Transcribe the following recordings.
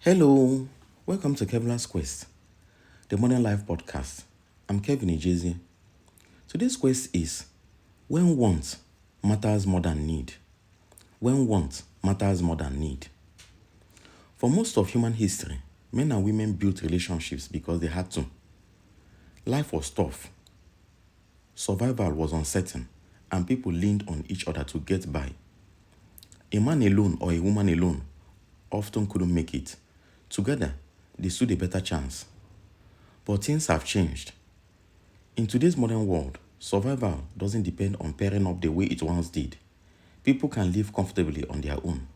Hello, welcome to Kevlar's Quest, the Modern Life podcast. I'm Kevin Ejezi. Today's quest is when want matters more than need. When want matters more than need. For most of human history, men and women built relationships because they had to. Life was tough, survival was uncertain, and people leaned on each other to get by. A man alone or a woman alone often couldn't make it. Together, they stood a better chance. But things have changed. In today's modern world, survival doesn't depend on pairing up the way it once did. People can live comfortably on their own.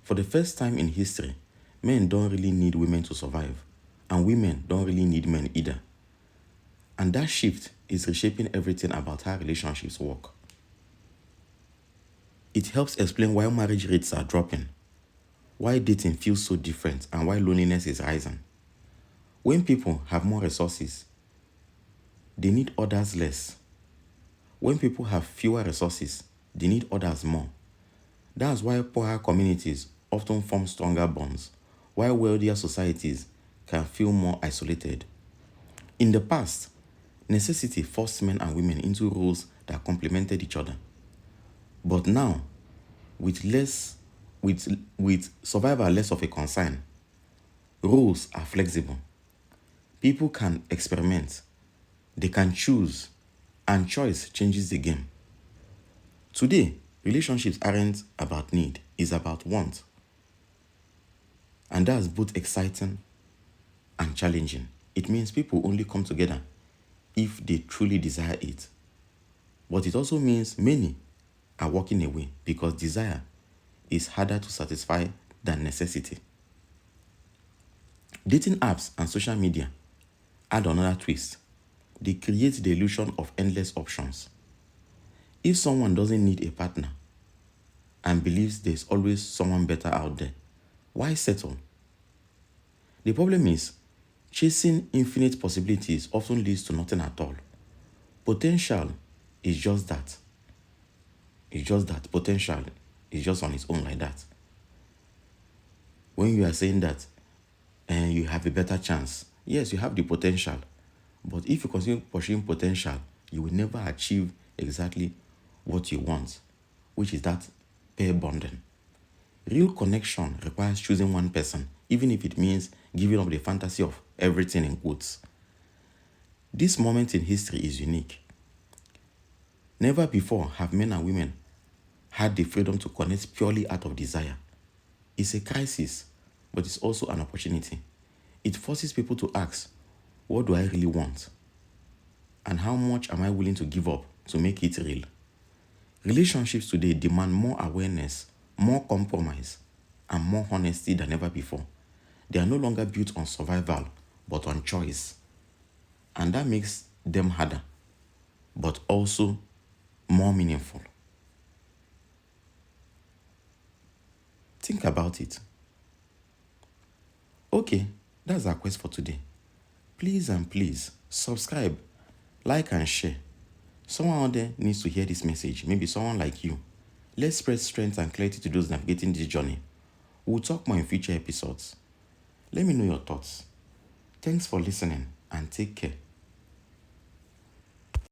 For the first time in history, men don't really need women to survive, and women don't really need men either. And that shift is reshaping everything about how relationships work. It helps explain why marriage rates are dropping, why dating feels so different, and why loneliness is rising. When people have more resources, they need others less. When people have fewer resources, they need others more. That's why poorer communities often form stronger bonds, while wealthier societies can feel more isolated. In the past, necessity forced men and women into roles that complemented each other. But now, with survival less of a concern, roles are flexible. People can experiment, they can choose, and choice changes the game. Today, relationships aren't about need, it's about want. And that's both exciting and challenging. It means people only come together if they truly desire it. But it also means many are walking away because desire is harder to satisfy than necessity. Dating apps and social media add another twist. They create the illusion of endless options. If someone doesn't need a partner and believes there's always someone better out there, why settle? The problem is, chasing infinite possibilities often leads to nothing at all. Potential is just that. It's just that. Potential is just on its own like that. When you are saying that and you have a better chance, yes, you have the potential. But if you continue pursuing potential, you will never achieve exactly what you want, which is that pair bonding. Real connection requires choosing one person, even if it means giving up the fantasy of everything in quotes. This moment in history is unique. Never before have men and women had the freedom to connect purely out of desire. It's a crisis, but it's also an opportunity. It forces people to ask, what do I really want? And how much am I willing to give up to make it real? Relationships today demand more awareness, more compromise, and more honesty than ever before. They are no longer built on survival, but on choice. And that makes them harder, but also more meaningful. Think about it. Okay, that's our quest for today. Please and please subscribe, like and share. Someone out there needs to hear this message, maybe someone like you. Let's spread strength and clarity to those navigating this journey. We'll talk more in future episodes. Let me know your thoughts. Thanks for listening and take care.